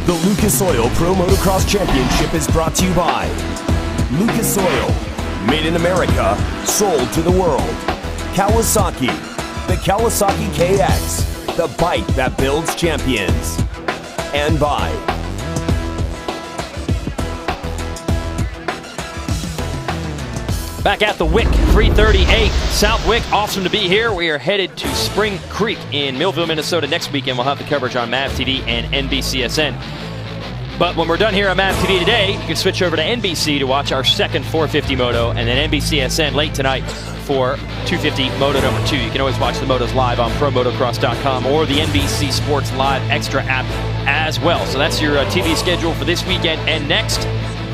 The Lucas Oil Pro Motocross Championship is brought to you by Lucas Oil, made in America, sold to the world. Kawasaki, the Kawasaki KX, the bike that builds champions. And by back at the Wick, 338 Southwick. Awesome to be here. We are headed to Spring Creek in Millville, Minnesota next weekend. We'll have the coverage on MAV TV and NBCSN. But when we're done here on MAV TV today, you can switch over to NBC to watch our second 450 Moto, and then NBCSN late tonight for 250 Moto number 2. You can always watch the Motos live on ProMotocross.com or the NBC Sports Live Extra app as well. So that's your TV schedule for this weekend and next.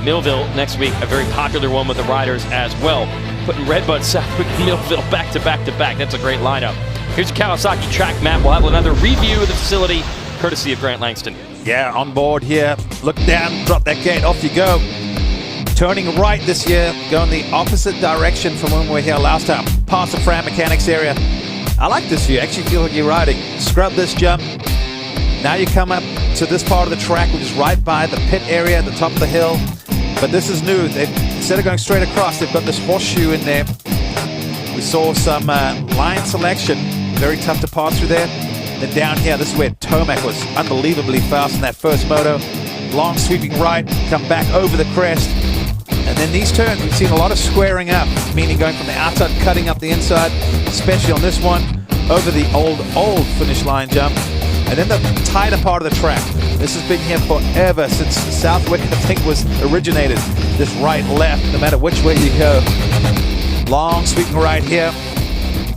Millville next week, a very popular one with the riders as well. Putting Redbud, Southwick, and Millville back to back to back. That's a great lineup. Here's a Kawasaki track map. We'll have another review of the facility, courtesy of Grant Langston. Yeah, on board here. Look down, drop that gate, off you go. Turning right this year, going the opposite direction from when we were here last time. Past the Fran Mechanics area. I like this view. Actually feel like you're riding. Scrub this jump. Now you come up to this part of the track, which is right by the pit area at the top of the hill. But this is new. Instead of going straight across, they've got this horseshoe in there. We saw some line selection. Very tough to pass through there. Then down here, this is where Tomac was unbelievably fast in that first moto. Long sweeping right, come back over the crest. And then these turns, we've seen a lot of squaring up, meaning going from the outside, cutting up the inside, especially on this one, over the old finish line jump. And then the tighter part of the track. This has been here forever since Southwick, I think, was originated. This right, left, no matter which way you go. Long sweeping right here.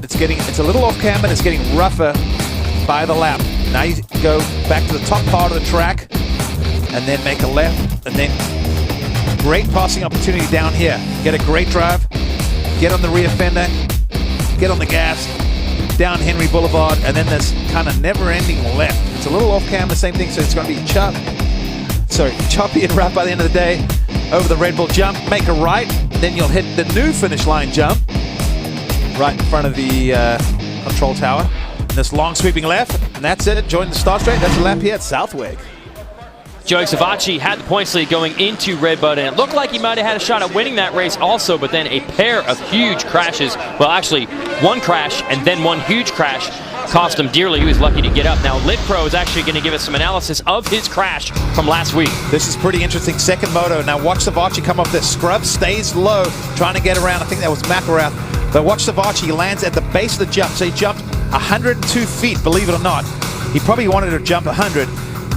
It's a little off camber, and it's getting rougher by the lap. Now you go back to the top part of the track and then make a left, and then great passing opportunity down here. Get a great drive, get on the rear fender, get on the gas, down Henry Boulevard, and then this kind of never-ending left. It's a little off camera, same thing, so it's going to be choppy and rough by the end of the day. Over the Red Bull jump, make a right, then you'll hit the new finish line jump right in front of the control tower. This long sweeping left, and that's it. Join the start straight. That's a lap here at Southwick. Joey Savacci had the points lead going into Redbud, and it looked like he might have had a shot at winning that race also, but then a pair of huge crashes, well, actually one crash and then one huge crash cost him dearly. He was lucky to get up. Now, Lit Pro is actually going to give us some analysis of his crash from last week. This is pretty interesting. Second moto. Now, watch Savacci come off this. Scrub stays low, trying to get around. I think that was McElrath. But watch Savacci. He lands at the base of the jump. So he jumped 102 feet, believe it or not. He probably wanted to jump 100.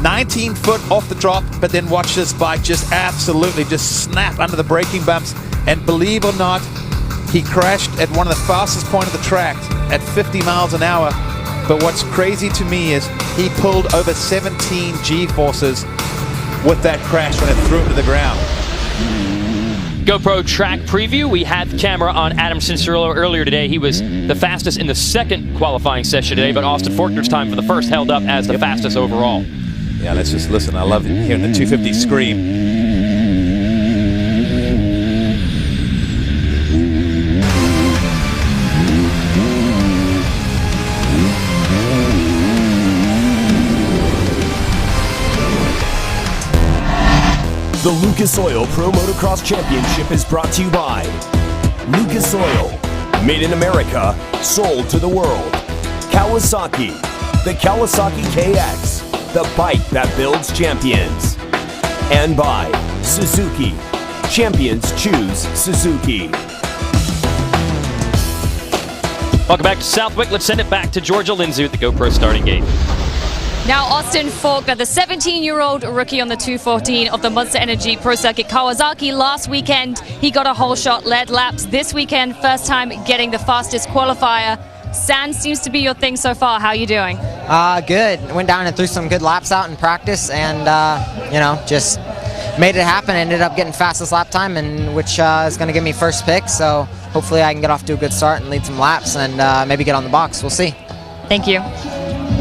19 foot off the drop, but then watch this bike just absolutely just snap under the braking bumps. And believe it or not, he crashed at one of the fastest points of the track at 50 miles an hour. But what's crazy to me is he pulled over 17 G-forces with that crash when it threw him to the ground. GoPro track preview. We had the camera on Adam Cincerillo earlier today. He was the fastest in the second qualifying session today, but Austin Faulkner's time for the first held up as the fastest overall. Yeah, let's just listen. I love hearing the 250 scream. The Lucas Oil Pro Motocross Championship is brought to you by Lucas Oil, made in America, sold to the world. Kawasaki, the Kawasaki KX, the bike that builds champions. And by Suzuki, champions choose Suzuki. Welcome back to Southwick. Let's send it back to Georgia Lindsay at the GoPro starting gate. Now Austin Faulkner, the 17-year-old rookie on the 214 of the Monster Energy Pro Circuit. Kawasaki last weekend, he got a whole shot, led laps. This weekend, first time getting the fastest qualifier. Sand seems to be your thing so far. How are you doing? Good. Went down and threw some good laps out in practice, and just made it happen. Ended up getting fastest lap time, and which is going to give me first pick. So hopefully I can get off to a good start and lead some laps, and maybe get on the box. We'll see. Thank you.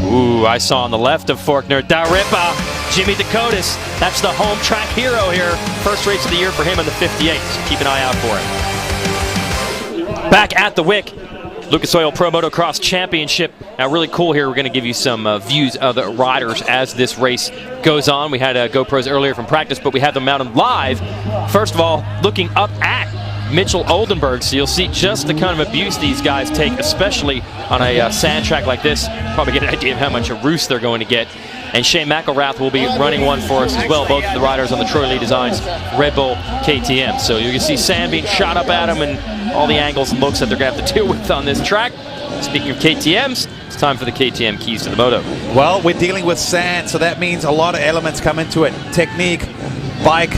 Ooh, I saw on the left of Faulkner, Daripa, Jimmy Dakotas. That's the home track hero here. First race of the year for him in the 58, so keep an eye out for it. Back at the Wick, Lucas Oil Pro Motocross Championship. Now, really cool here. We're going to give you some views of the riders as this race goes on. We had GoPros earlier from practice, but we have them mounted live. First of all, looking up at Mitchell Oldenburg, so you'll see just the kind of abuse these guys take, especially on a sand track like this. Probably get an idea of how much a roost they're going to get. And Shane McElrath will be running one for us as well, both of the riders on the Troy Lee Designs Red Bull KTM. So you can see sand being shot up at them and all the angles and looks that they're going to have to deal with on this track. Speaking of KTMs, it's time for the KTM keys to the moto. Well, we're dealing with sand, so that means a lot of elements come into it. Technique, bike,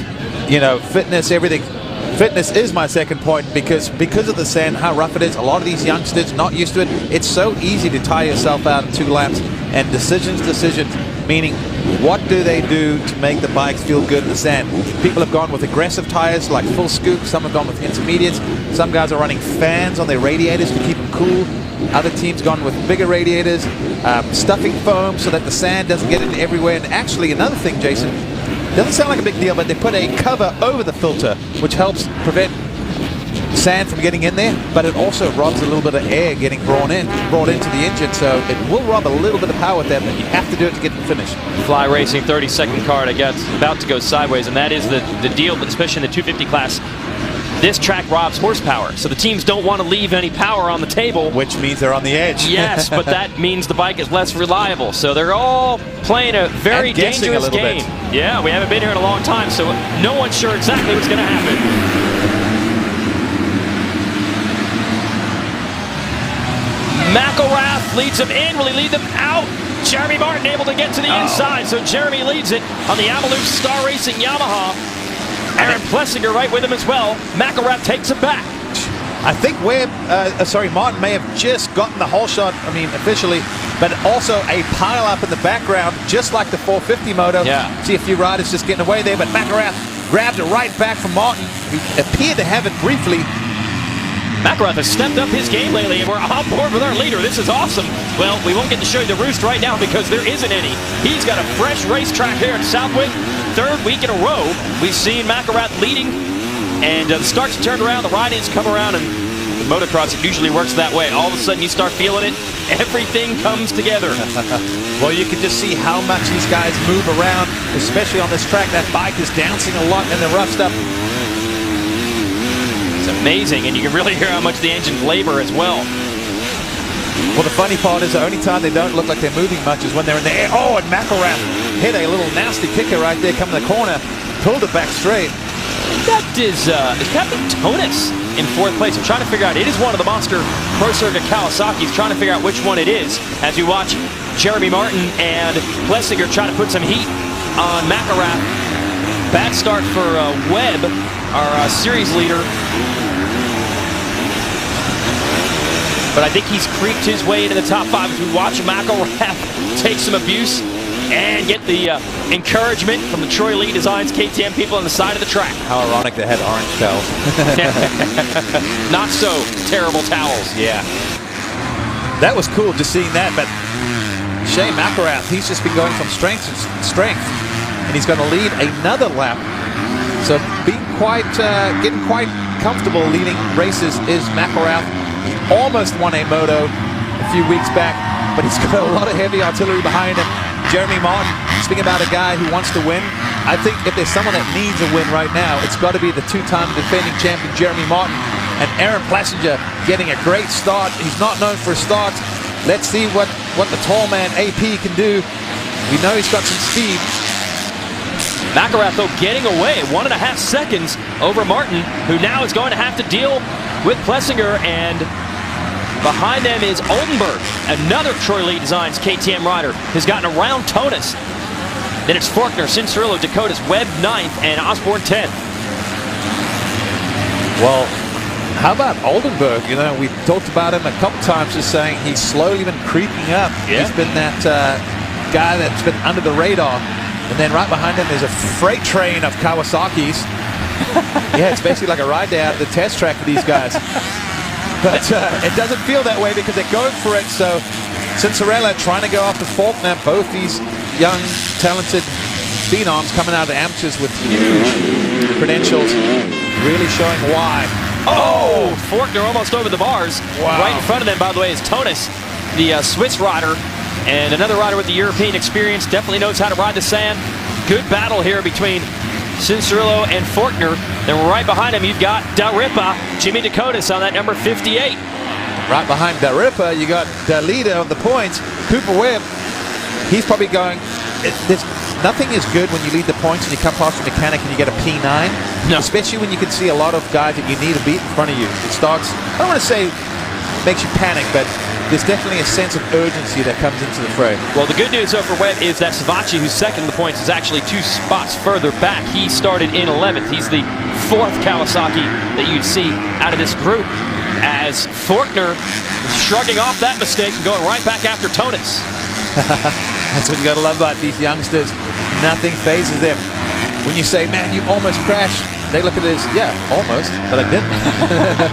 fitness, everything. Fitness is my second point because of the sand, how rough it is. A lot of these youngsters not used to it. It's so easy to tire yourself out in 2 laps. And decisions, meaning what do they do to make the bikes feel good in the sand? People have gone with aggressive tires like full scoop. Some have gone with intermediates. Some guys are running fans on their radiators to keep them cool. Other teams gone with bigger radiators, stuffing foam so that the sand doesn't get in everywhere. And actually, another thing, Jason, doesn't sound like a big deal, but they put a cover over the filter, which helps prevent sand from getting in there, but it also robs a little bit of air getting brought into the engine, so it will rob a little bit of power with that, but you have to do it to get the finish. Fly Racing 32nd car, I guess, about to go sideways, and that is the deal, especially in the 250 class. This track robs horsepower, so the teams don't want to leave any power on the table. Which means they're on the edge. Yes, but that means the bike is less reliable. So they're all playing a very dangerous game. Yeah, we haven't been here in a long time, so no one's sure exactly what's going to happen. McElrath leads them in. Will he lead them out? Jeremy Martin able to get to the inside, so Jeremy leads it on the Amaloof Star Racing Yamaha. Aaron Plessinger right with him as well. McElrath takes it back. I think Martin may have just gotten the whole shot, officially, but also a pile up in the background, just like the 450 moto. Yeah. See a few riders just getting away there, but McElrath grabbed it right back from Martin, who appeared to have it briefly. McElrath has stepped up his game lately, and we're on board with our leader. This is awesome. Well, we won't get to show you the roost right now because there isn't any. He's got a fresh racetrack here in Southwick. 3rd week in a row, we've seen McElrath leading, and the starts to turn around, the ride-ins come around, and the motocross, it usually works that way. All of a sudden, you start feeling it. Everything comes together. Well, you can just see how much these guys move around, especially on this track. That bike is dancing a lot in the rough stuff. It's amazing, and you can really hear how much the engines labor as well. Well, the funny part is the only time they don't look like they're moving much is when they're in the air. Oh, and McElrath hit a little nasty kicker right there coming the corner, pulled it back straight. That is Captain Tonis in 4th place. I'm trying to figure out, it is one of the monster Pro Circuit Kawasaki's, trying to figure out which one it is as we watch Jeremy Martin and Plessinger trying to put some heat on McElrath. Bad start for Webb, our series leader. But I think he's creeped his way into the top 5 as we watch McElrath take some abuse and get the encouragement from the Troy Lee Designs KTM people on the side of the track. How ironic they had orange towels. Not so terrible towels. Yeah. That was cool just seeing that, but Shane McElrath, he's just been going from strength to strength, and he's going to lead another lap. So getting quite comfortable leading races is McElrath. He almost won a moto a few weeks back, but he's got a lot of heavy artillery behind him. Jeremy Martin, speaking about a guy who wants to win, I think if there's someone that needs a win right now, it's got to be the 2-time defending champion Jeremy Martin. And Aaron Plessinger getting a great start. He's not known for a start. Let's see what the tall man AP can do. We know he's got some speed. McElrath, though, getting away 1.5 seconds over Martin, who now is going to have to deal with Plessinger, and behind them is Oldenburg, another Troy Lee Designs KTM rider, has gotten around Tonis. Then it's Faulkner, Cincerillo, Dakotas, Webb 9th, and Osborne 10th. Well, how about Oldenburg? We talked about him a couple times, just saying he's slowly been creeping up. Yeah. He's been that guy that's been under the radar. And then right behind him is a freight train of Kawasaki's. Yeah, it's basically like a ride down the test track for these guys. But it doesn't feel that way because they're going for it. So Cincerella trying to go after Faulkner. Both these young, talented phenoms coming out of the amateurs with huge credentials, really showing why Oh, Forkner almost over the bars. Wow. Right in front of them, by the way, is Tonis, the Swiss rider, and another rider with the European experience. Definitely knows how to ride the sand. Good battle here between Cianciarulo and Forkner. Then right behind him, you've got Daripa, Jimmy Dakotas on that number 58. Right behind Daripa, you got the leader of the points, Cooper Webb. He's probably going, nothing is good when you lead the points and you come past the mechanic and you get a P9. No. Especially when you can see a lot of guys that you need to beat in front of you. It starts, I don't want to say makes you panic, but there's definitely a sense of urgency that comes into the fray. Well, the good news though for Webb is that Savachi, who's second in the points, is actually 2 spots further back. He started in 11th. He's the 4th Kawasaki that you'd see out of this group, as Forkner shrugging off that mistake and going right back after Tonis. That's what you got to love about these youngsters. Nothing phases them. When you say, man, you almost crashed, they look at it as, yeah, almost, but I didn't.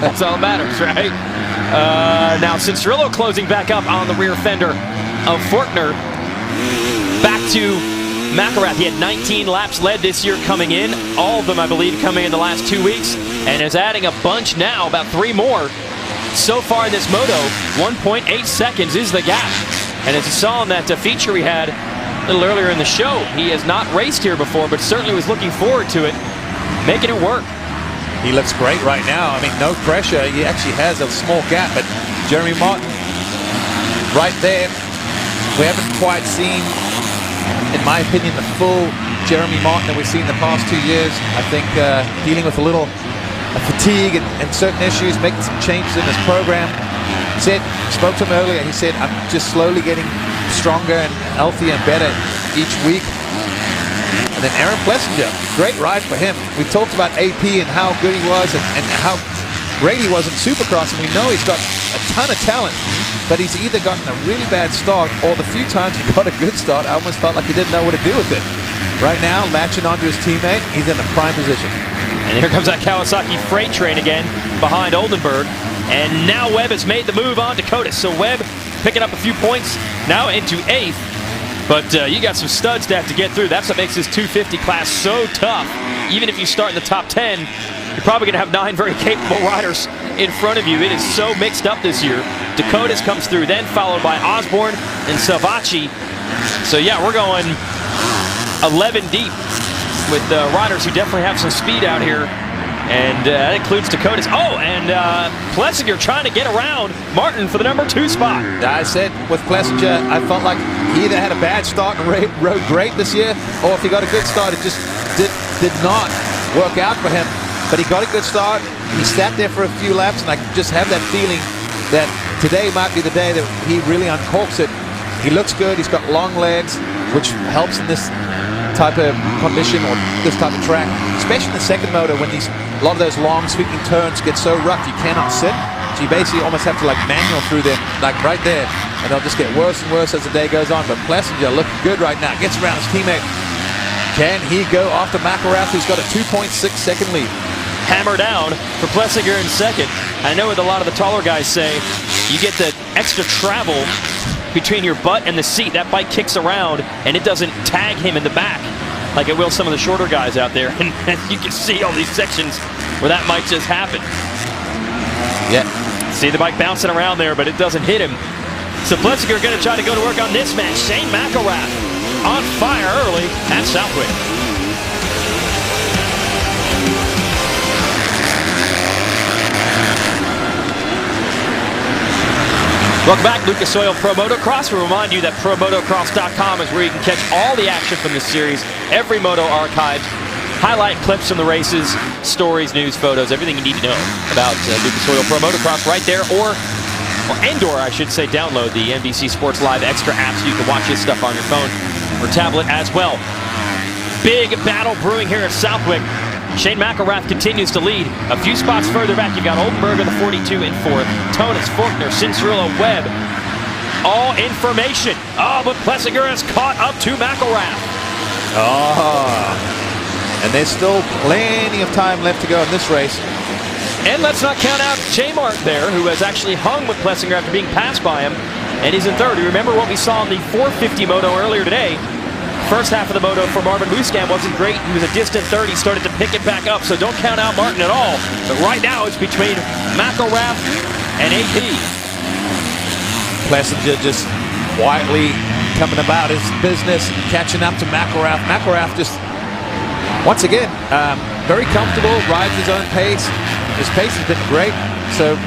That's all that matters, right? Now, Cianciarulo closing back up on the rear fender of Forkner. Back to McElrath. He had 19 laps led this year coming in. All of them, I believe, coming in the last 2 weeks. And is adding a bunch now, about 3 more. So far in this moto, 1.8 seconds is the gap. And as you saw in that feature we had a little earlier in the show, he has not raced here before, but certainly was looking forward to it, making it work. He looks great right now. I mean, no pressure. He actually has a small gap, but Jeremy Martin right there. We haven't quite seen, in my opinion, the full Jeremy Martin that we've seen the past 2 years. I think dealing with a little fatigue and certain issues, making some changes in his program. Spoke to him earlier, he said, I'm just slowly getting stronger and healthier and better each week. And then Aaron Plessinger, great ride for him. We've talked about AP and how good he was and how great he was in Supercross, and we know he's got a ton of talent, but he's either gotten a really bad start or the few times he got a good start, I almost felt like he didn't know what to do with it. Right now, latching onto his teammate, he's in a prime position. And here comes that Kawasaki freight train again behind Oldenburg. And now Webb has made the move on Dakotas. So Webb picking up a few points, now into 8th. But you got some studs to have to get through. That's what makes this 250 class so tough. Even if you start in the top 10, you're probably going to have 9 very capable riders in front of you. It is so mixed up this year. Dakotas comes through, then followed by Osborne and Savachi. So yeah, we're going 11 deep with riders who definitely have some speed out here. And that includes Dakotas. Oh, and Plessinger trying to get around Martin for the number 2 spot. I said with Plessinger, I felt like he either had a bad start and rode great this year, or if he got a good start, it just did not work out for him. But he got a good start. He sat there for a few laps, and I just have that feeling that today might be the day that he really uncorks it. He looks good. He's got long legs, which helps in this type of condition or this type of track, especially in the second motor when a lot of those long sweeping turns get so rough you cannot sit. So you basically almost have to like manual through them, like right there, and they'll just get worse and worse as the day goes on. But Plessinger looking good right now, gets around his teammate. Can he go after McElrath, who's got a 2.6 second lead? Hammer down for Plessinger in second. I know what a lot of the taller guys say, you get the extra travel between your butt and the seat. That bike kicks around and it doesn't tag him in the back like it will some of the shorter guys out there. And you can see all these sections where that might just happen. Yeah. See the bike bouncing around there, but it doesn't hit him. So Plessinger going to try to go to work on this match. Shane McElrath on fire early at Southwick. Welcome back, Lucas Oil Pro Motocross. We remind you that ProMotocross.com is where you can catch all the action from this series, every moto archived, highlight clips from the races, stories, news, photos, everything you need to know about Lucas Oil Pro Motocross right there, or I should say, download the NBC Sports Live Extra app so you can watch this stuff on your phone or tablet as well. Big battle brewing here at Southwick. Shane McElrath continues to lead. A few spots further back, you've got Oldenburg in the 42 in 4th. Tonis, Forkner, Cianciarulo, Webb. All information. Oh, but Plessinger has caught up to McElrath. Oh, and there's still plenty of time left to go in this race. And let's not count out J-Mart there, who has actually hung with Plessinger after being passed by him, and he's in 3rd. You remember what we saw in the 450 moto earlier today? First half of the moto for Marvin Musquin wasn't great. He was a distant third. He started to pick it back up, so don't count out Martin at all. But right now it's between McElrath and AP. Plessinger just quietly coming about his business, catching up to McElrath. McElrath just, once again, very comfortable, rides his own pace. His pace has been great, so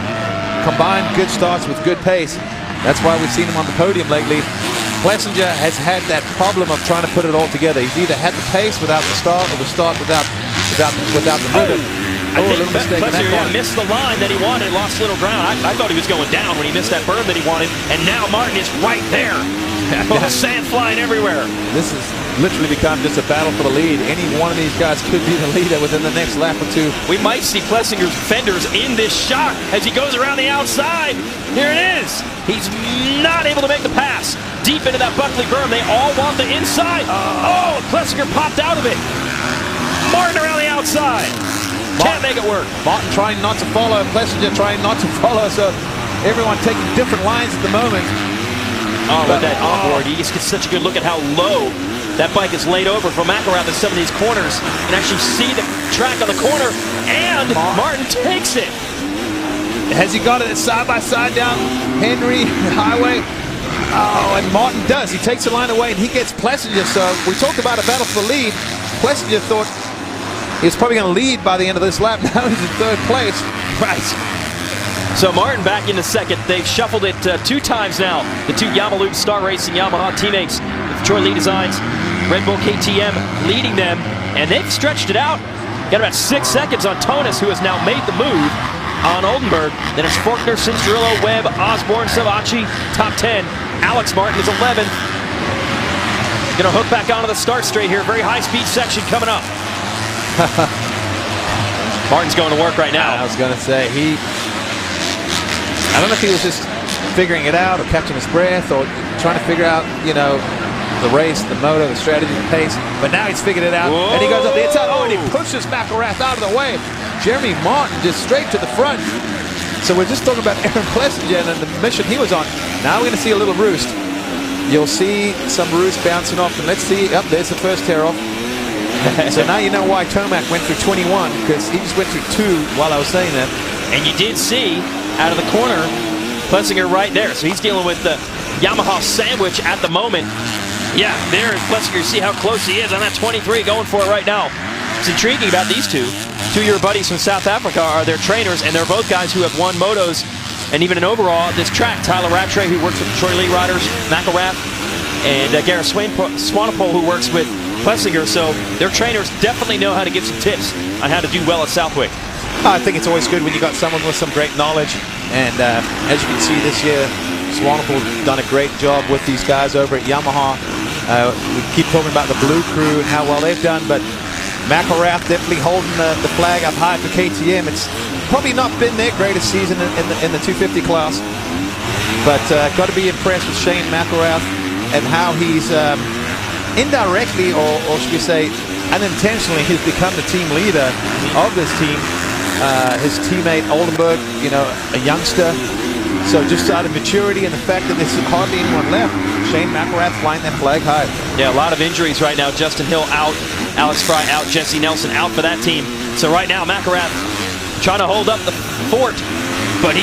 combined good starts with good pace. That's why we've seen him on the podium lately. Plessinger has had that problem of trying to put it all together. He's either had the pace without the start or the start without the rhythm. I think Plessinger missed the line that he wanted, lost a little ground. I thought he was going down when he missed that berm that he wanted, and now Martin is right there. Sand flying everywhere. This has literally become just a battle for the lead. Any one of these guys could be the leader within the next lap or two. We might see Plessinger's fenders in this shot as he goes around the outside. Here it is. He's not able to make the pass. Deep into that Buckley berm. They all want the inside. Oh, Plessinger popped out of it. Martin around the outside. Can't make it work. Martin trying not to follow. Plessinger trying not to follow. So everyone taking different lines at the moment. Oh, with that onboard, you just get such a good look at how low that bike is laid over from McElrath in some of these corners. You can actually see the track on the corner, and Martin takes it. Has he got it side by side down Henry Highway? Oh, and Martin does. He takes the line away, and he gets Plessinger. So we talked about a battle for the lead. Plessinger thought he was probably going to lead by the end of this lap. Now he's in third place. Right. So Martin back into second. They've shuffled it 2 times now. The 2 Yamaha Star Racing Yamaha teammates with Troy Lee Designs, Red Bull KTM leading them, and they've stretched it out. Got about 6 seconds on Tonis, who has now made the move on Oldenburg. Then it's Faulkner, Cincerillo, Webb, Osborne, Savacci, top 10. Alex Martin is 11th. Gonna hook back onto the start straight here. Very high-speed section coming up. Martin's going to work right now. I was gonna say, I don't know if he was just figuring it out or catching his breath or trying to figure out, you know, the race, the moto, the strategy, the pace. But now he's figured it out. Whoa. And he goes up the inside. Oh, and he pushes McElrath out of the way. Jeremy Martin just straight to the front. So we're just talking about Aaron Plessinger and the mission he was on. Now we're going to see a little roost. You'll see some roost bouncing off. And let's see. Up there's the first tear off. So now you know why Tomac went through 21, because he just went through 2 while I was saying that. And you did see out of the corner, Plessinger right there. So he's dealing with the Yamaha sandwich at the moment. Yeah, there is Plessinger. See how close he is on that 23, going for it right now. It's intriguing about these 2. 2 of your buddies from South Africa are their trainers, and they're both guys who have won motos and even an overall at this track. Tyler Rattray, who works with the Troy Lee riders, McElrath, and Gareth Swanepoel, who works with Plessinger. So their trainers definitely know how to give some tips on how to do well at Southwick. I think it's always good when you got someone with some great knowledge, and as you can see this year, Swanepoel's done a great job with these guys over at Yamaha. We keep talking about the Blue Crew and how well they've done, but McElrath definitely holding the flag up high for KTM. It's probably not been their greatest season in the 250 class, but got to be impressed with Shane McElrath and how he's indirectly, or should we say unintentionally, he's become the team leader of this team. His teammate Oldenburg, you know, a youngster, so just out of maturity and the fact that there's hardly anyone left, Shane McElrath flying that flag high. Yeah, a lot of injuries right now. Justin Hill out, Alex Fry out, Jesse Nelson out for that team. So right now McElrath trying to hold up the fort, but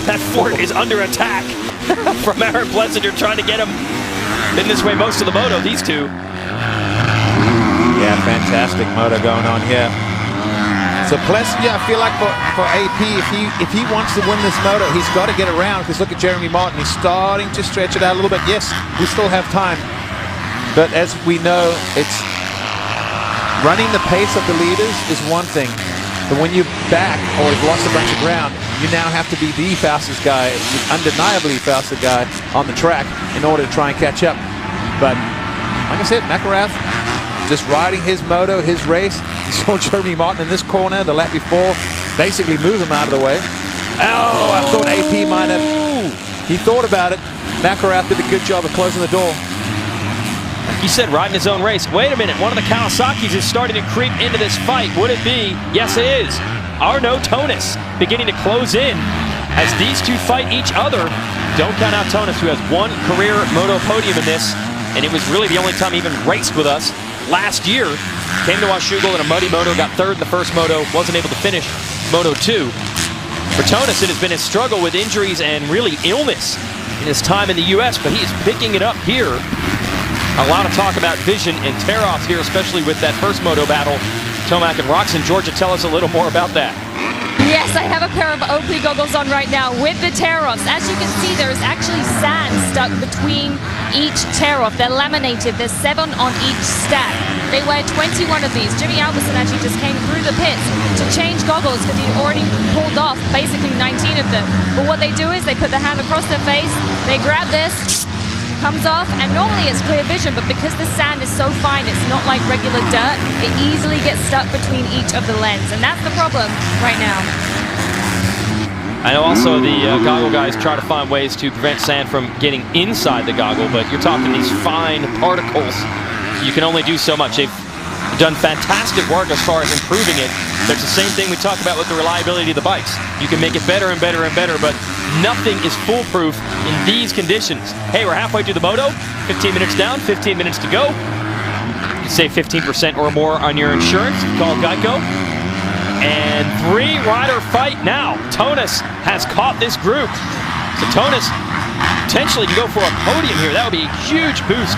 that fort is under attack from Aaron Plessinger, trying to get him in this way most of the moto, these 2. Yeah, fantastic moto going on here. So Plessinger, I feel like for AP, if he wants to win this moto, he's got to get around, because look at Jeremy Martin. He's starting to stretch it out a little bit. Yes, we still have time. But as we know, it's running the pace of the leaders is one thing. But when you're back or you've lost a bunch of ground, you now have to be the fastest guy, the undeniably fastest guy on the track in order to try and catch up. But like I said, McElrath just riding his moto, his race. You saw Jeremy Martin in this corner the lap before basically move him out of the way. Oh, I thought AP might have. He thought about it. McElrath did a good job of closing the door. He said riding his own race. Wait a minute, one of the Kawasaki's is starting to creep into this fight. Would it be? Yes, it is. Arno Tonis beginning to close in as these 2 fight each other. Don't count out Tonis, who has 1 career moto podium in this, and it was really the only time he even raced with us last year. Came to Washougal in a muddy moto, got third in the first moto, wasn't able to finish Moto 2. For Tonis, it has been a struggle with injuries and really illness in his time in the U.S., but he's picking it up here. A lot of talk about vision and tear-offs here, especially with that first moto battle. Tomac and Roxon. Georgia, tell us a little more about that. Yes, I have a pair of Oakley goggles on right now with the tear-offs. As you can see, there is actually sand stuck between each tear-off. They're laminated. There's 7 on each stack. They wear 21 of these. Jimmy Albertson actually just came through the pits to change goggles because he'd already pulled off basically 19 of them. But what they do is they put the hand across their face, they grab this, comes off, and normally it's clear vision, but because the sand is so fine, it's not like regular dirt, it easily gets stuck between each of the lens, and that's the problem right now. I know also the goggle guys try to find ways to prevent sand from getting inside the goggle, but you're talking these fine particles. You can only do so much. They've done fantastic work as far as improving it. It's the same thing we talk about with the reliability of the bikes. You can make it better and better and better, but nothing is foolproof in these conditions. Hey, we're halfway through the moto, 15 minutes down, 15 minutes to go. You can save 15% or more on your insurance. Call Geico. And 3-rider fight now. Tonis has caught this group. So Tonis potentially can go for a podium here. That would be a huge boost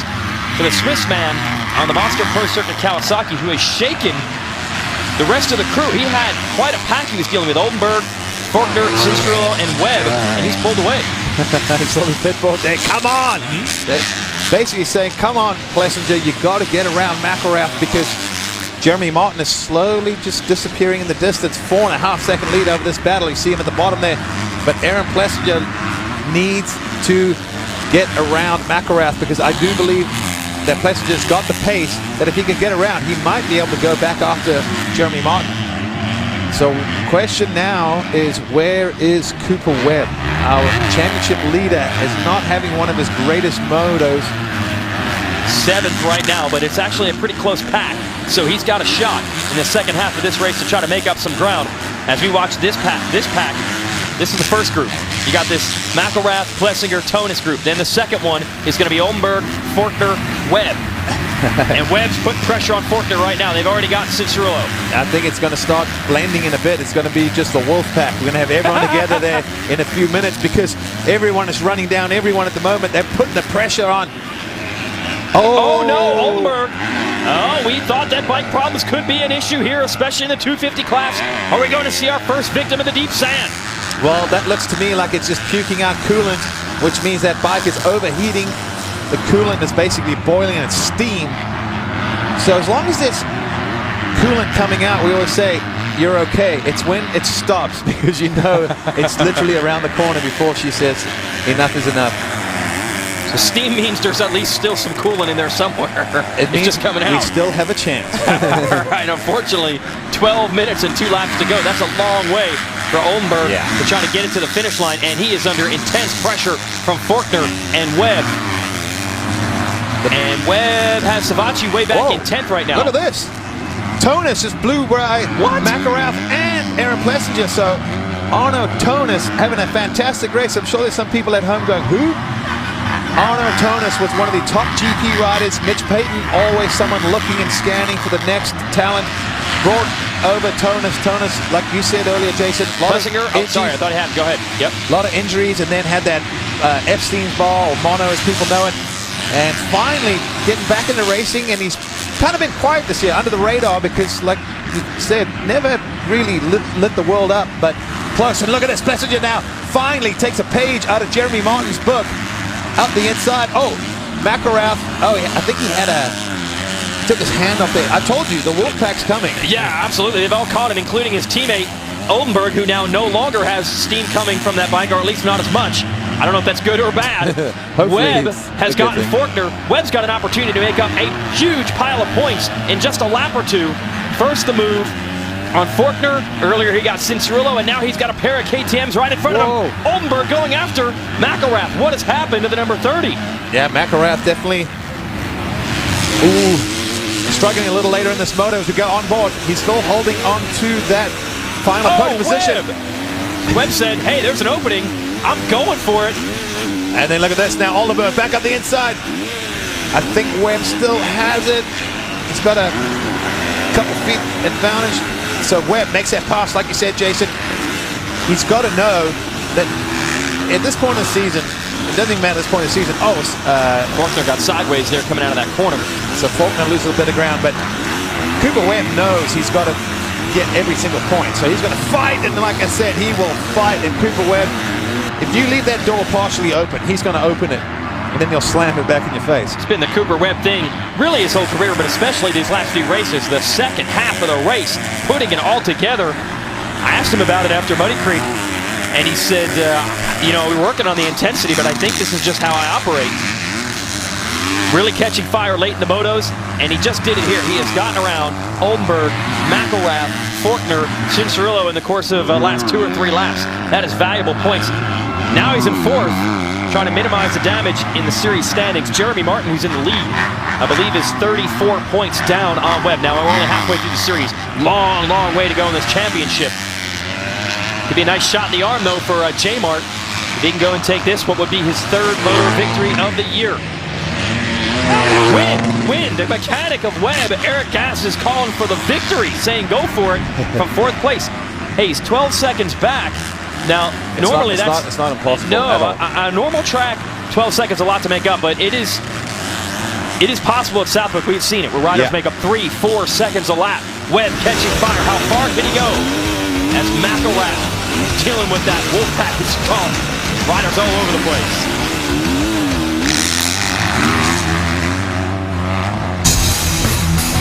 for the Swiss man on the Monster Pro Circuit Kawasaki, who has shaken the rest of the crew. He had quite a pack he was dealing with. Oldenburg, Faulkner, Cincinnati, and Webb, and he's pulled away. It's on the pitbull day. Come on! They're basically saying, come on, Plessinger, you got to get around McElrath because Jeremy Martin is slowly just disappearing in the distance. 4.5-second lead over this battle. You see him at the bottom there. But Aaron Plessinger needs to get around McElrath because I do believe that Plessinger's got the pace that if he can get around, he might be able to go back after Jeremy Martin. So question now is, where is Cooper Webb? Our championship leader is not having one of his greatest motos. 7th right now, but it's actually a pretty close pack. So he's got a shot in the second half of this race to try to make up some ground. As we watch this pack, this is the first group. You got this McElrath, Plessinger, Tonis group. Then the second one is going to be Oldenburg, Faulkner, Webb. And Webb's putting pressure on Faulkner right now. They've already got Cincinnati. I think it's going to start blending in a bit. It's going to be just the wolf pack. We're going to have everyone together there in a few minutes because everyone is running down everyone at the moment. They're putting the pressure on. Oh no, Oldenburg. Oh, we thought that bike problems could be an issue here, especially in the 250 class. Are we going to see our first victim of the deep sand? Well, that looks to me like it's just puking out coolant, which means that bike is overheating. The coolant is basically boiling and it's steam. So as long as there's coolant coming out, we always say, you're okay. It's when it stops because you know it's literally around the corner before she says, enough is enough. So steam means there's at least still some coolant in there somewhere. It means it's just coming out. We still have a chance. All right, unfortunately, 12 minutes and 2 laps to go. That's a long way for Oldenburg to try to get it to the finish line, and he is under intense pressure from Faulkner and Webb. And Webb has Savachi way back in 10th right now. Look at this. Tonis just blew by McElrath and Aaron Plessinger. So Arno Tonis having a fantastic race. I'm sure there's some people at home going, who? Arno Tonis was one of the top GP riders. Mitch Payton, always someone looking and scanning for the next talent. Brought over Tonis. Tonis, like you said earlier, Jason. Plessinger, sorry, I thought I had. Go ahead. Yep. A lot of injuries, and then had that Epstein's ball, or mono as people know it. And finally getting back into racing, and he's kind of been quiet this year, under the radar, because like you said, never really lit the world up, but close. And look at this, Plessinger now finally takes a page out of Jeremy Martin's book. Out the inside. Oh, McElrath. Oh, I think he had took his hand off there. I told you, the Wolfpack's coming. Yeah, absolutely. They've all caught it, including his teammate, Oldenburg, who now no longer has steam coming from that bike, or at least not as much. I don't know if that's good or bad. Webb has gotten Faulkner. Webb's got an opportunity to make up a huge pile of points in just a lap or two. First the move on Faulkner. Earlier he got Cincinnati, and now he's got a pair of KTMs right in front of him. Oldenburg going after McElrath. What has happened to the number 30? Yeah, McElrath definitely struggling a little later in this moto to go on board. He's still holding on to that final podium position. Webb said, hey, there's an opening. I'm going for it. And then look at this now. Oldenburg back up the inside. I think Webb still has it. He's got a couple feet advantage. So Webb makes that pass, like you said, Jason. He's got to know that at this point of the season, it doesn't even matter at this point of the season. Faulkner got sideways there coming out of that corner. So Faulkner loses a little bit of ground, but Cooper Webb knows he's got to get every single point. So he's going to fight, and like I said, he will fight. And Cooper Webb, if you leave that door partially open, he's going to open it, and then he'll slam it back in your face. It's been the Cooper Webb thing really his whole career, but especially these last few races. The second half of the race, putting it all together. I asked him about it after Muddy Creek, and he said, you know, we're working on the intensity, but I think this is just how I operate. Really catching fire late in the motos, and he just did it here. He has gotten around Oldenburg, McElrath, Faulkner, Cianciarulo in the course of last 2 or 3 laps. That is valuable points. Now he's in 4th, trying to minimize the damage in the series standings. Jeremy Martin, who's in the lead, I believe is 34 points down on Webb. Now we're only halfway through the series. Long, long way to go in this championship. Could be a nice shot in the arm, though, for J-Mart. If he can go and take this, what would be his 3rd motor victory of the year. Win! The mechanic of Webb, Eric Gass, is calling for the victory, saying go for it from 4th place. Hey, he's 12 seconds back. Now, normally it's not impossible. No, a normal track, 12 seconds a lot to make up, but it is possible at Southwick. We've seen it, where riders make up 3-4 seconds a lap. Webb catching fire. How far can he go? As McElrath dealing with that Wolfpack is called. Riders all over the place.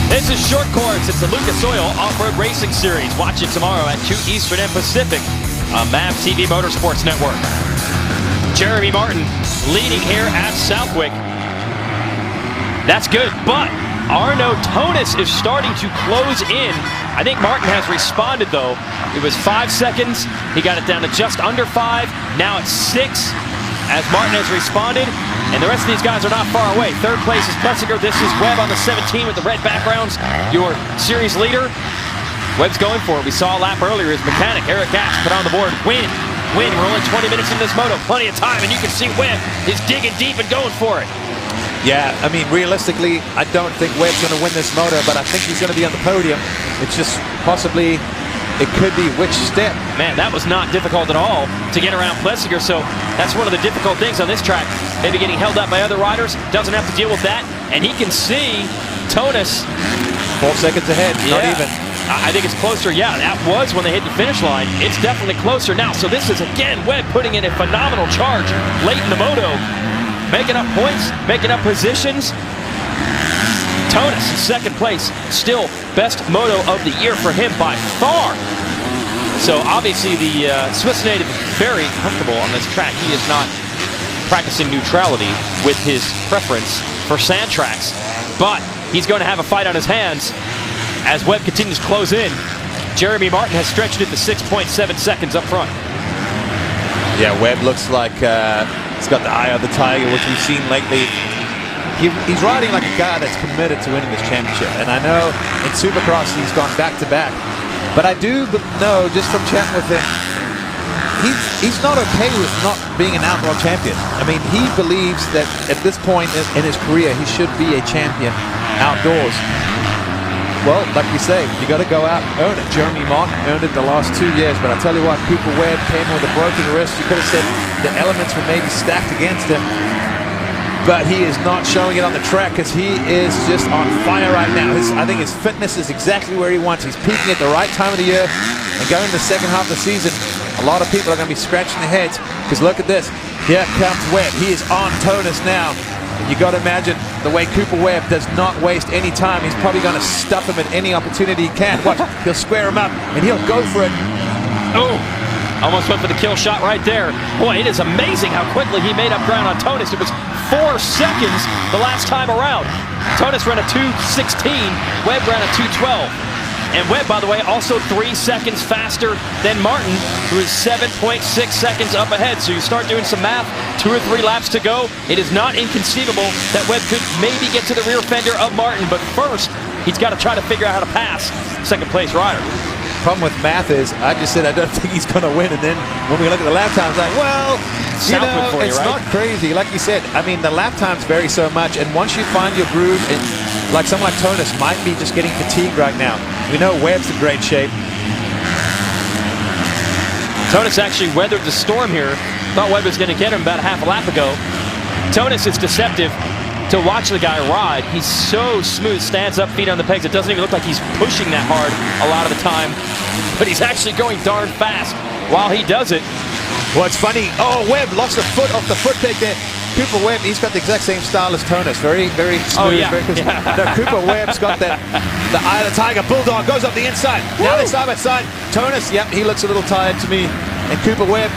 This is Short Course. It's the Lucas Oil Off-Road Racing Series. Watch it tomorrow at 2 Eastern and Pacific on MAV TV Motorsports Network. Jeremy Martin leading here at Southwick. That's good, but Arno Tonis is starting to close in. I think Martin has responded, though. It was 5 seconds. He got it down to just under 5. Now it's 6 as Martin has responded. And the rest of these guys are not far away. 3rd place is Plessinger. This is Webb on the 17 with the red backgrounds. Your series leader. Webb's going for it. We saw a lap earlier. His mechanic, Eric Gass, put on the board. Win. We're only 20 minutes in this moto. Plenty of time. And you can see Webb is digging deep and going for it. Yeah, I mean, realistically, I don't think Webb's going to win this moto, but I think he's going to be on the podium. It's just possibly, it could be which step. Man, that was not difficult at all to get around Plessinger, so that's one of the difficult things on this track. Maybe getting held up by other riders, doesn't have to deal with that, and he can see Tonis 4 seconds ahead, not even. I think it's closer. Yeah, that was when they hit the finish line. It's definitely closer now, so this is, again, Webb putting in a phenomenal charge late in the moto, making up points, making up positions. Tonis in 2nd place, still best moto of the year for him by far. So obviously the Swiss native very comfortable on this track. He is not practicing neutrality with his preference for sand tracks, but he's going to have a fight on his hands as Webb continues to close in. Jeremy Martin has stretched it to 6.7 seconds up front. Yeah, Webb looks like he's got the eye of the tiger, which we've seen lately. He's riding like a guy that's committed to winning this championship. And I know in Supercross he's gone back-to-back. But I do know, just from chatting with him, he's not okay with not being an outlaw champion. I mean, he believes that at this point in his career, he should be a champion outdoors. Well, like we say, you got to go out and earn it. Jeremy Martin earned it the last 2 years, but I tell you what, Cooper Webb came with a broken wrist. You could have said the elements were maybe stacked against him. But he is not showing it on the track because he is just on fire right now. I think his fitness is exactly where he wants. He's peaking at the right time of the year. And going into the second half of the season, a lot of people are going to be scratching their heads because look at this. Here comes Webb. He is on Tonis now. And you got to imagine the way Cooper Webb does not waste any time. He's probably going to stuff him at any opportunity he can. Watch, he'll square him up and he'll go for it. Oh! Almost went for the kill shot right there. Boy, it is amazing how quickly he made up ground on Tonis. It was 4 seconds the last time around. Tonis ran a 2:16, Webb ran a 2:12. And Webb, by the way, also 3 seconds faster than Martin, who is 7.6 seconds up ahead. So you start doing some math, 2 or 3 laps to go. It is not inconceivable that Webb could maybe get to the rear fender of Martin, but first, he's got to try to figure out how to pass second place rider. problem with math is I just said I don't think he's going to win, and then when we look at the lap times, like, well, you know, it's not crazy. Like you said, I mean, the lap times vary so much, and once you find your groove, like someone like Tonus might be just getting fatigued right now. We know Webb's in great shape. Tonus actually weathered the storm here. Thought Webb was going to get him about a half a lap ago. Tonus is deceptive to watch the guy ride. He's so smooth, stands up, feet on the pegs. It doesn't even look like he's pushing that hard a lot of the time, but he's actually going darn fast while he does it. Well, it's funny. Oh, Webb lost a foot off the foot peg there. Cooper Webb, he's got the exact same style as Tonus. Very, very smooth. Oh, yeah. No, Cooper Webb's got that, the eye of the tiger. Bulldog goes up the inside. Now they're side by side. Tonus, yep, he looks a little tired to me. And Cooper Webb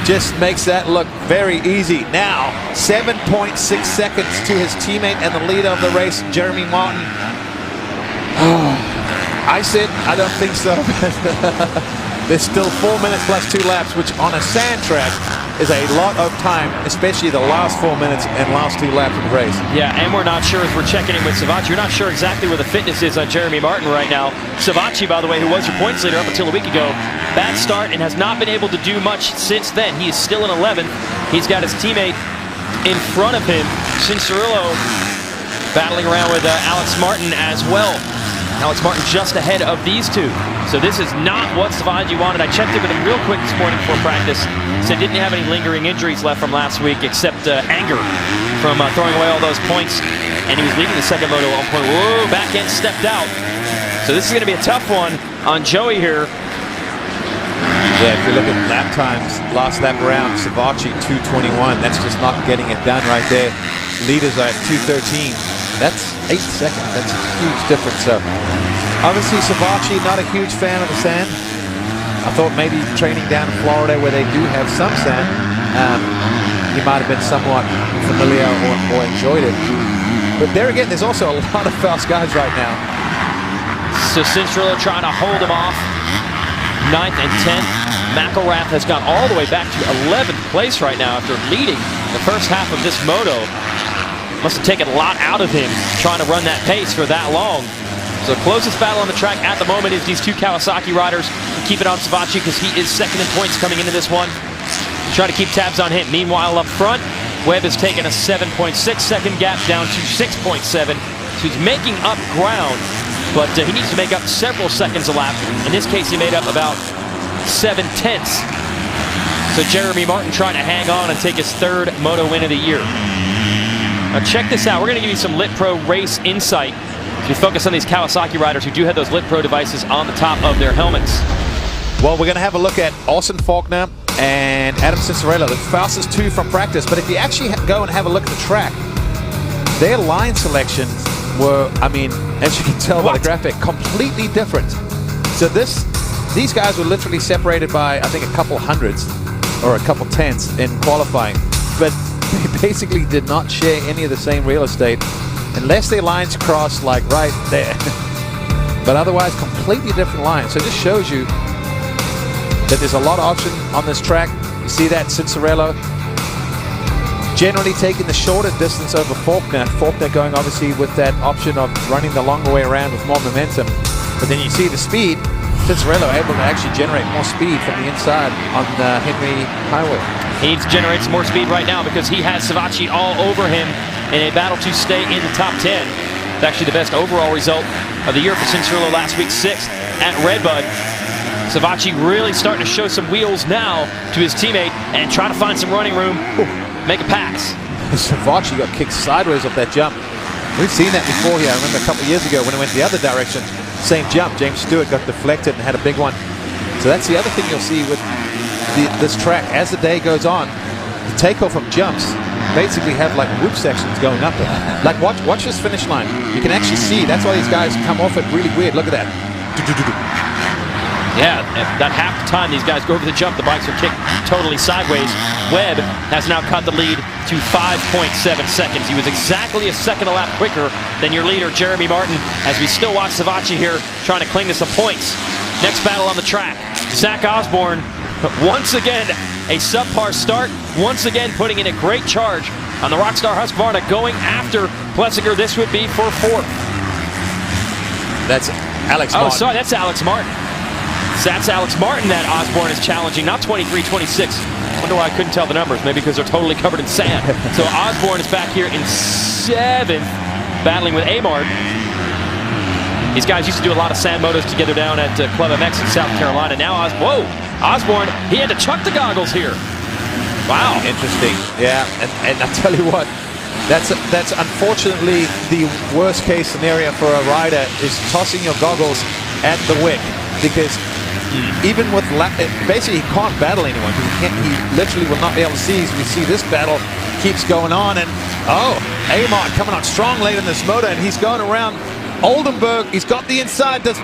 just makes that look very easy. Now, 7.6 seconds to his teammate and the leader of the race, Jeremy Martin. I said, I don't think so. There's still 4 minutes plus 2 laps, which on a sand track is a lot of time, especially the last 4 minutes and last 2 laps of the race. Yeah, and we're not sure, as we're checking in with Savacci, we're not sure exactly where the fitness is on Jeremy Martin right now. Savacci, by the way, who was your points leader up until a week ago, bad start and has not been able to do much since then. He is still in 11th. He's got his teammate in front of him, Cincerillo, battling around with Alex Martin as well. Alex Martin just ahead of these two. So this is not what Savacci wanted. I checked in with him real quick this morning before practice. Said didn't have any lingering injuries left from last week except anger from throwing away all those points. And he was leading the second moto at one point. Whoa, back end stepped out. So this is going to be a tough one on Joey here. Yeah, if you look at lap times, last lap around, Savacci 2:21. That's just not getting it done right there. Leaders are at 2:13. That's 8 seconds. That's a huge difference. So obviously Savacci, not a huge fan of the sand. I thought maybe training down in Florida where they do have some sand, he might have been somewhat familiar or enjoyed it. But there again, there's also a lot of fast guys right now. So Cincerillo trying to hold him off. 9th and 10th. McElrath has gone all the way back to 11th place right now after leading the first half of this moto. Must have taken a lot out of him trying to run that pace for that long. So closest battle on the track at the moment is these two Kawasaki riders. Keep it on Savacci because he is second in points coming into this one. Try to keep tabs on him. Meanwhile, up front, Webb has taken a 7.6 second gap down to 6.7. So he's making up ground, but he needs to make up several seconds a lap. In this case, he made up about 7/10. So Jeremy Martin trying to hang on and take his 3rd moto win of the year. Now check this out. We're going to give you some Lit Pro race insight. We focus on these Kawasaki riders who do have those Lit Pro devices on the top of their helmets. Well, we're going to have a look at Austin Faulkner and Adam Cincerillo, the fastest two from practice. But if you actually go and have a look at the track, their line selections were, I mean, as you can tell by the graphic, completely different. So these guys were literally separated by, I think, a couple hundreds or a couple tenths in qualifying. But they basically did not share any of the same real estate unless their lines crossed like right there. But otherwise, completely different lines. So it just shows you that there's a lot of option on this track. You see that Cincerillo generally taking the shorter distance over Faulkner. Faulkner going obviously with that option of running the longer way around with more momentum. But then you see the speed. Cincerillo able to actually generate more speed from the inside on the Henry Highway. He needs to generate some more speed right now because he has Savacci all over him in a battle to stay in the top 10. It's actually the best overall result of the year for Cincerillo last week, 6th at Redbud. Savacci really starting to show some wheels now to his teammate and try to find some running room, make a pass. Savacci got kicked sideways off that jump. We've seen that before here. I remember a couple of years ago when it went the other direction, same jump. James Stewart got deflected and had a big one. So that's the other thing you'll see with this track. As the day goes on, the takeoff of jumps basically have like whoop sections going up there. Like watch this finish line. You can actually see, that's why these guys come off it really weird. Look at that. Yeah, that half the time these guys go over the jump, the bikes are kicked totally sideways. Webb has now cut the lead to 5.7 seconds. He was exactly a second a lap quicker than your leader, Jeremy Martin, as we still watch Savacci here trying to cling to some points. Next battle on the track, Zach Osborne, once again, a subpar start, once again putting in a great charge on the Rockstar Husqvarna going after Plessinger. This would be for 4th. That's Alex Martin. Oh, sorry, that's Alex Martin. So that's Alex Martin that Osborne is challenging, not 23, 26. I wonder why I couldn't tell the numbers. Maybe because they're totally covered in sand. So Osborne is back here in 7th, battling with Amart. These guys used to do a lot of sand motos together down at Club MX in South Carolina. Now Osborne, he had to chuck the goggles here. Wow. Interesting. Yeah, and I tell you what, that's unfortunately the worst case scenario for a rider, is tossing your goggles at the wick, because even with basically he can't battle anyone, because he literally will not be able to see. As we see, this battle keeps going on, and Amart coming on strong late in this motor, and he's going around Oldenburg. He's got the inside. Does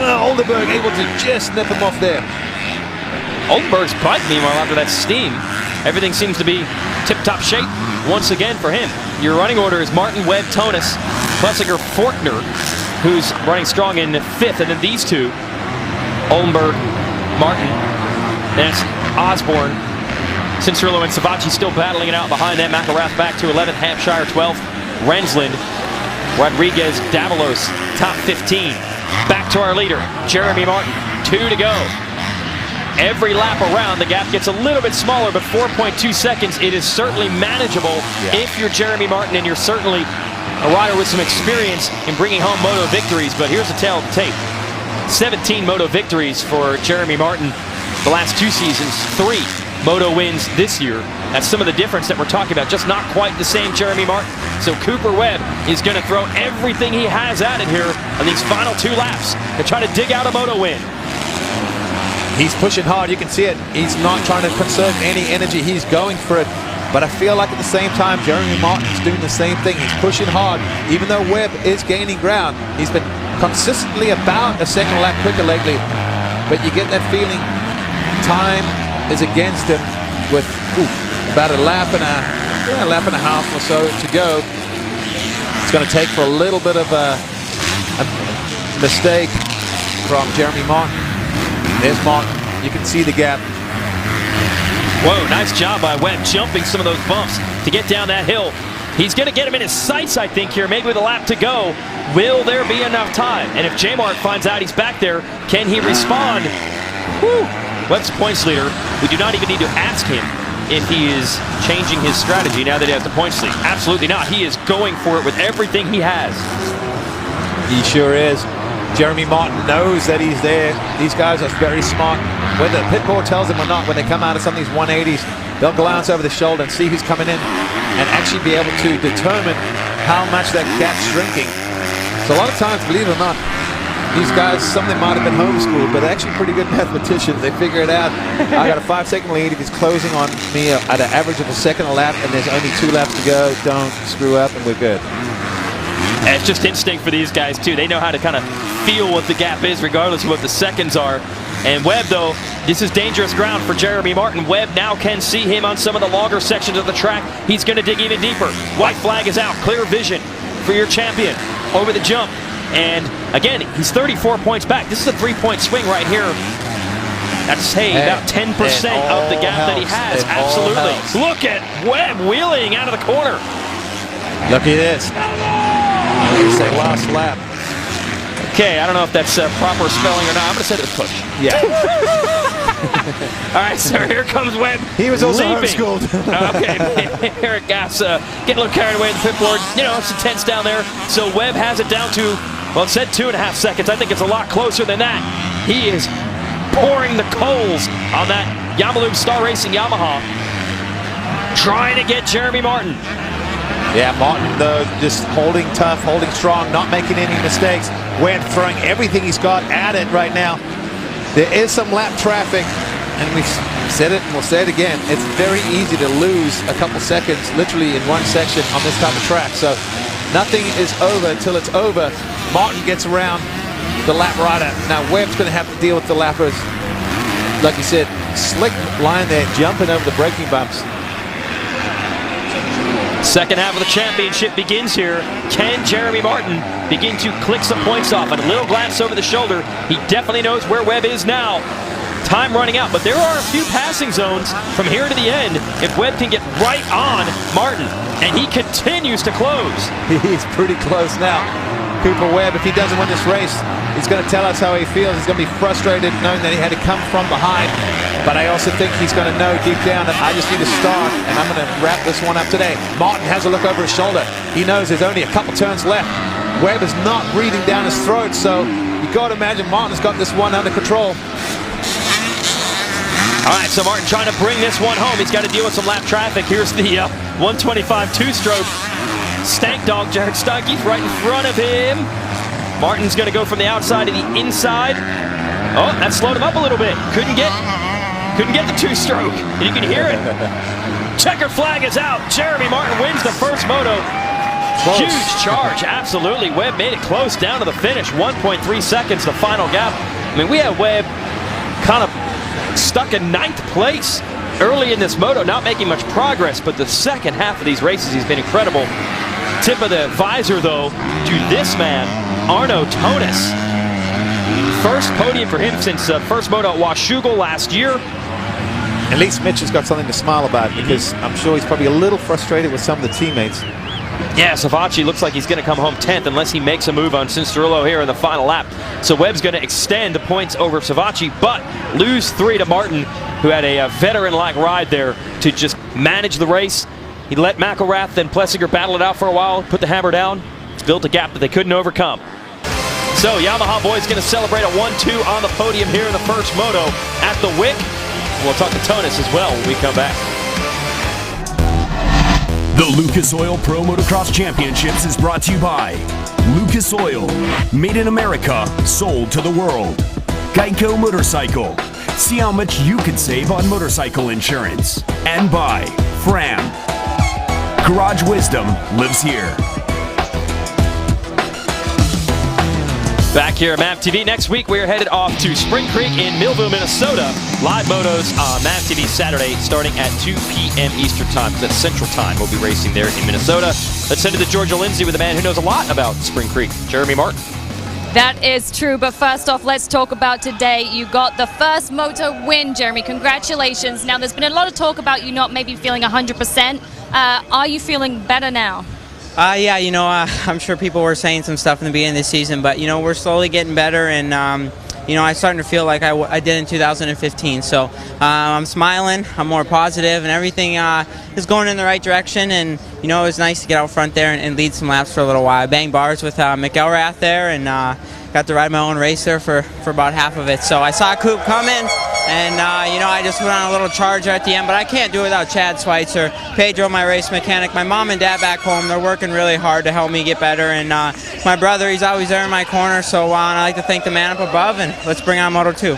Oldenburg able to just nip him off there? Oldenburg's bike, meanwhile, after that steam, everything seems to be tip-top shape once again for him. Your running order is Martin, Webb, Tonus, Plessinger, Forkner, who's running strong in 5th, and then these two, Oldenburg, Martin, and it's Osborne, Cianciarulo, and Savacci still battling it out behind them. McElrath back to 11th, Hampshire 12th, Rensland, Rodriguez, Davalos, top 15. Back to our leader, Jeremy Martin, 2 to go. Every lap around, the gap gets a little bit smaller, but 4.2 seconds, it is certainly manageable if you're Jeremy Martin, and you're certainly a rider with some experience in bringing home moto victories. But here's the tale of the tape. 17 moto victories for Jeremy Martin the last 2 seasons, 3 moto wins this year. That's some of the difference that we're talking about. Just not quite the same Jeremy Martin. So Cooper Webb is going to throw everything he has at it here on these final 2 laps to try to dig out a moto win. He's pushing hard, you can see it. He's not trying to conserve any energy, he's going for it. But I feel like at the same time, Jeremy Martin's doing the same thing. He's pushing hard, even though Webb is gaining ground. He's been consistently about a second lap quicker lately. But you get that feeling time is against him with about a lap and a half or so to go. It's going to take for a little bit of a mistake from Jeremy Martin. There's Martin. You can see the gap. Whoa, nice job by Webb jumping some of those bumps to get down that hill. He's going to get him in his sights, I think, here, maybe with a lap to go. Will there be enough time? And if J-Mart finds out he's back there, can he respond? Whew. Webb's points leader. We do not even need to ask him if he is changing his strategy now that he has the points lead. Absolutely not. He is going for it with everything he has. He sure is. Jeremy Martin knows that he's there. These guys are very smart. Whether the pit board tells them or not, when they come out of some of these 180s, they'll glance over the shoulder and see who's coming in and actually be able to determine how much that gap's shrinking. So a lot of times, believe it or not, these guys, some of them might have been homeschooled, but they're actually pretty good mathematicians. They figure it out. I got a 5-second lead. If he's closing on me at an average of a second a lap and there's only 2 laps to go, don't screw up and we're good. And it's just instinct for these guys, too. They know how to kind of feel what the gap is, regardless of what the seconds are. And Webb, though, this is dangerous ground for Jeremy Martin. Webb now can see him on some of the longer sections of the track. He's going to dig even deeper. White flag is out. Clear vision for your champion over the jump. And, again, he's 34 points back. This is a 3-point swing right here. That's, about 10% of the gap that he has. Absolutely. Look at Webb wheeling out of the corner. Look at this. It's a last lap. Okay, I don't know if that's proper spelling or not. I'm going to say it was push. Yeah. All right, so here comes Webb. He was also leaping. homeschooled. Okay, Eric Gass getting a little carried away at the pit board. You know, it's intense down there. So Webb has it down to, well, it said 2.5 seconds. I think it's a lot closer than that. He is pouring the coals on that Yamalube Star Racing Yamaha, trying to get Jeremy Martin. Yeah, Martin, though, just holding tough, holding strong, not making any mistakes. Webb throwing everything he's got at it right now. There is some lap traffic, and we've said it and we'll say it again. It's very easy to lose a couple seconds, literally in one section on this type of track. So nothing is over until it's over. Martin gets around the lap rider. Now Webb's going to have to deal with the lappers. Like you said, slick line there, jumping over the braking bumps. Second half of the championship begins here. Can Jeremy Martin begin to click some points off? And a little glance over the shoulder. He definitely knows where Webb is now. Time running out, but there are a few passing zones from here to the end if Webb can get right on Martin. And he continues to close. He's pretty close now. Cooper Webb. If he doesn't win this race, he's going to tell us how he feels. He's going to be frustrated knowing that he had to come from behind. But I also think he's going to know deep down that I just need to start, and I'm going to wrap this one up today. Martin has a look over his shoulder. He knows there's only a couple turns left. Webb is not breathing down his throat, so you got to imagine Martin's got this one under control. All right, so Martin trying to bring this one home. He's got to deal with some lap traffic. Here's the 125 two-stroke. Stank dog Jared Stuckey right in front of him. Martin's going to go from the outside to the inside. Oh, that slowed him up a little bit. Couldn't get the two-stroke. You can hear it. Checker flag is out. Jeremy Martin wins the first moto. Close. Huge charge, absolutely. Webb made it close down to the finish. 1.3 seconds, the final gap. I mean, we had Webb kind of stuck in 9th place early in this moto, not making much progress, but the second half of these races, he's been incredible. Tip of the visor, though, to this man, Arno Tonis. First podium for him since first moto at Washougal last year. At least Mitch has got something to smile about, because I'm sure he's probably a little frustrated with some of the teammates. Yeah, Savacci looks like he's going to come home 10th unless he makes a move on Cincerillo here in the final lap. So Webb's going to extend the points over Savacci, but lose 3 to Martin, who had a veteran-like ride there to just manage the race. He let McElrath and Plessinger battle it out for a while, put the hammer down. It's built a gap that they couldn't overcome. So Yamaha boys going to celebrate a 1-2 on the podium here in the first moto at the Wick. We'll talk to Tonis as well when we come back. The Lucas Oil Pro Motocross Championships is brought to you by Lucas Oil, made in America, sold to the world. Geico Motorcycle, see how much you could save on motorcycle insurance. And by Fram, Garage Wisdom lives here. Back here at MAV TV. Next week, we are headed off to Spring Creek in Millville, Minnesota. Live motos on MAV TV Saturday starting at 2 p.m. Eastern Time. That's Central Time. We'll be racing there in Minnesota. Let's send it to Georgia Lindsay with a man who knows a lot about Spring Creek, Jeremy Martin. That is true, but first off, let's talk about today. You got the first moto win, Jeremy. Congratulations. Now, there's been a lot of talk about you not maybe feeling 100%. Are you feeling better now? Yeah, you know, I'm sure people were saying some stuff in the beginning of the season, but, you know, we're slowly getting better, and, you know, I'm starting to feel like I did in 2015. So I'm smiling, I'm more positive, and everything is going in the right direction. And, you know, it was nice to get out front there and lead some laps for a little while. I banged bars with McElrath there, and got to ride my own race there for about half of it. So I saw a coupe coming, and, you know, I just went on a little charger at the end, but I can't do it without Chad Schweitzer, Pedro, my race mechanic, my mom and dad back home. They're working really hard to help me get better, and my brother, he's always there in my corner, so I'd like to thank the man up above, and let's bring on Moto 2.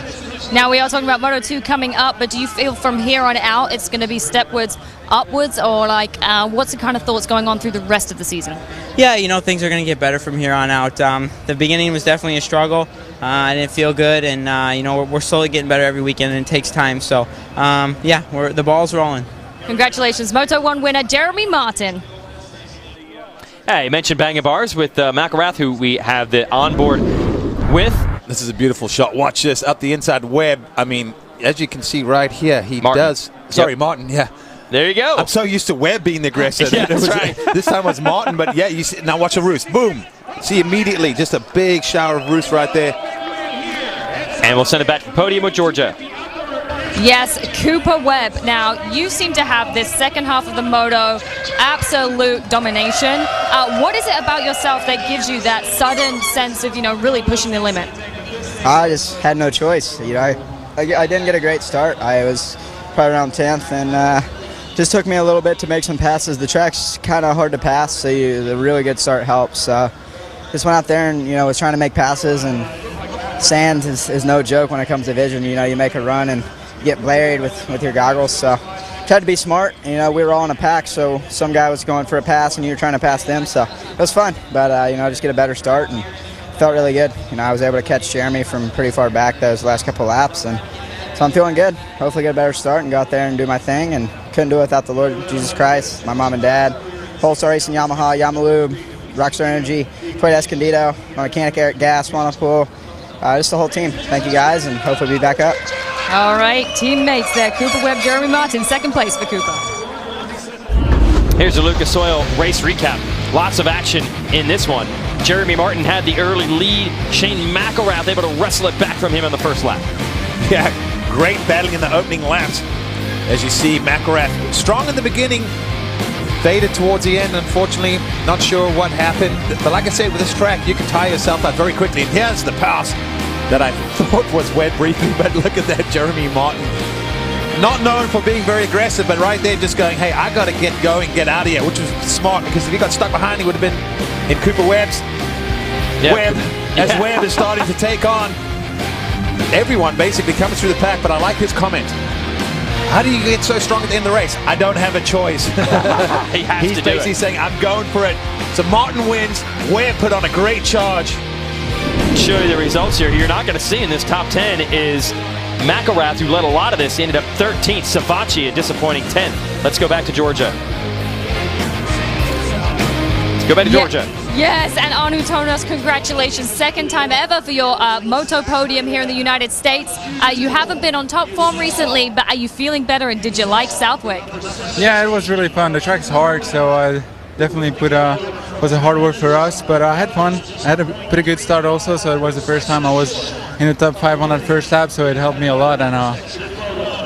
Now, we are talking about Moto 2 coming up, but do you feel from here on out it's going to be stepwards, upwards, or like what's the kind of thoughts going on through the rest of the season? Yeah, you know, things are going to get better from here on out. The beginning was definitely a struggle. I didn't feel good, and, you know, we're slowly getting better every weekend, and it takes time. So, yeah, the ball's rolling. Congratulations, Moto 1 winner, Jeremy Martin. Hey, you mentioned banging bars with McElrath, who we have the onboard with. This is a beautiful shot. Watch this up the inside Webb. I mean, as you can see right here, he Martin. does. Sorry, Yep. Martin. Yeah. There you go. I'm so used to Webb being the aggressor. Yeah, that's right. This time it was Martin, but yeah, you see, now watch a roost. Boom. See immediately, just a big shower of roost right there. And we'll send it back to the podium with Georgia. Yes, Cooper Webb. Now, you seem to have this second half of the moto absolute domination. What is it about yourself that gives you that sudden sense of, you know, really pushing the limit? I just had no choice. You know, I didn't get a great start. I was probably around 10th, and just took me a little bit to make some passes. The track's kind of hard to pass, so the really good start helps. Just went out there and, you know, was trying to make passes, and sand is no joke when it comes to vision. You know, you make a run and you get blurred with your goggles. So tried to be smart. You know, we were all in a pack, so some guy was going for a pass and you were trying to pass them. So it was fun, but, you know, just get a better start and felt really good. You know, I was able to catch Jeremy from pretty far back those last couple of laps, and so I'm feeling good. Hopefully get a better start and go out there and do my thing, and couldn't do it without the Lord Jesus Christ, my mom and dad, Polestar Racing Yamaha, Yamalube, Rockstar Energy, Toyota Escondido, my mechanic Eric Gass, Monopool, just the whole team. Thank you guys, and hopefully be back up. All right, teammates there. Cooper Webb, Jeremy Martin, second place for Cooper. Here's a Lucas Oil race recap. Lots of action in this one. Jeremy Martin had the early lead. Shane McElrath able to wrestle it back from him on the first lap. Yeah, great battling in the opening laps. As you see, McElrath strong in the beginning, faded towards the end, unfortunately. Not sure what happened. But like I said, with this track, you can tire yourself out very quickly. And here's the pass that I thought was wet briefly, but look at that, Jeremy Martin. Not known for being very aggressive, but right there just going, hey, I got to get going, get out of here, which was smart, because if he got stuck behind, he would have been in Cooper Webb's. As Webb is starting to take on everyone basically coming through the pack. But I like his comment. How do you get so strong at the end of the race? I don't have a choice. He's basically saying, I'm going for it. So Martin wins. Webb put on a great charge. Show you the results here. You're not going to see in this top 10 is McElrath, who led a lot of this, ended up 13th. Savacci, a disappointing 10th. Let's go back to Georgia. Let's go back to Georgia. Yes, and Anu Tonos, congratulations. Second time ever for your moto podium here in the United States. You haven't been on top form recently, but are you feeling better, and did you like Southwick? Yeah, it was really fun. The track's hard, so definitely was a hard work for us, but I had fun. I had a pretty good start also, so it was the first time I was in the top 5 on that first lap, so it helped me a lot. And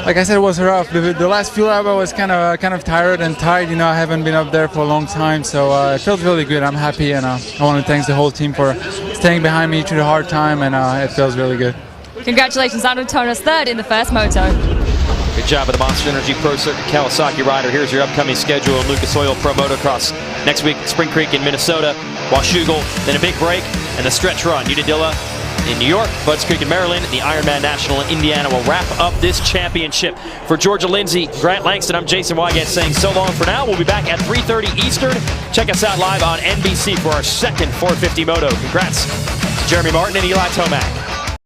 like I said, it was rough. The last few laps I was kind of tired and tired. You know, I haven't been up there for a long time, so it felt really good. I'm happy, and I want to thank the whole team for staying behind me through the hard time, and it feels really good. Congratulations, Anu Tonos, third in the first moto. Good job of the Monster Energy Pro Circuit Kawasaki rider. Here's your upcoming schedule in Lucas Oil Pro Motocross. Next week, Spring Creek in Minnesota, Washougal, then a big break, and the stretch run. Unadilla in New York, Budds Creek in Maryland, and the Ironman National in Indiana will wrap up this championship. For Georgia Lindsay, Grant Langston, I'm Jason Wygant saying so long for now. We'll be back at 3:30 Eastern. Check us out live on NBC for our second 450 Moto. Congrats to Jeremy Martin and Eli Tomac.